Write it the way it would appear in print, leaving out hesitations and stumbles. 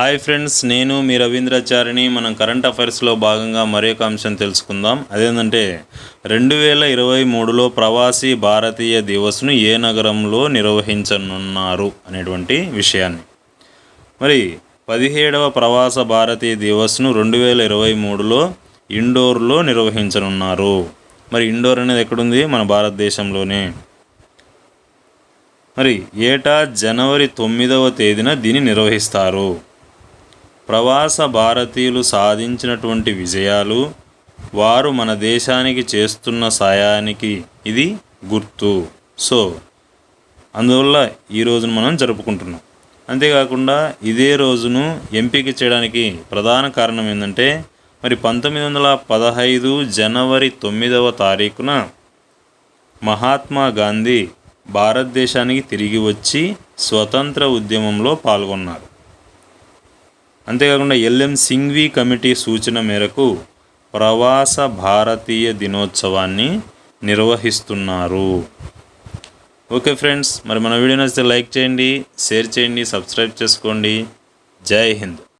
Hi friends, నేను మీ రవీంద్రాచారిని. మనం current అఫైర్స్లో భాగంగా మరొక అంశం తెలుసుకుందాం. అదేంటంటే 2023లో ప్రవాసీ భారతీయ దివస్ను ఏ నగరంలో నిర్వహించనున్నారు అనేటువంటి విషయాన్ని. మరి 17వ ప్రవాస భారతీయ దివస్ను 2023లో ఇండోర్లో నిర్వహించనున్నారు. మరి ఇండోర్ అనేది ఎక్కడుంది? మన భారతదేశంలోనే. మరి ఏటా జనవరి 9వ తేదీన దీన్ని నిర్వహిస్తారు. ప్రవాస భారతీయులు సాధించినటువంటి విజయాలు, వారు మన దేశానికి చేస్తున్న సాయానికి ఇది గుర్తు. సో అందువల్ల ఈ రోజును మనం జరుపుకుంటున్నాం. అంతేకాకుండా ఇదే రోజును ఎంపిక చేయడానికి ప్రధాన కారణం ఏంటంటే, మరి 1915 జనవరి 9వ తారీఖున మహాత్మా గాంధీ భారతదేశానికి తిరిగి వచ్చి స్వతంత్ర ఉద్యమంలో పాల్గొన్నారు. అంతేకాకుండా ఎల్ఎం సింఘ్వి కమిటీ సూచన మేరకు ప్రవాస భారతీయ దినోత్సవాన్ని నిర్వహిస్తున్నారు. ఓకే ఫ్రెండ్స్, మరి మన వీడియో నచ్చితే లైక్ చేయండి, షేర్ చేయండి, సబ్స్క్రైబ్ చేసుకోండి. జై హింద్.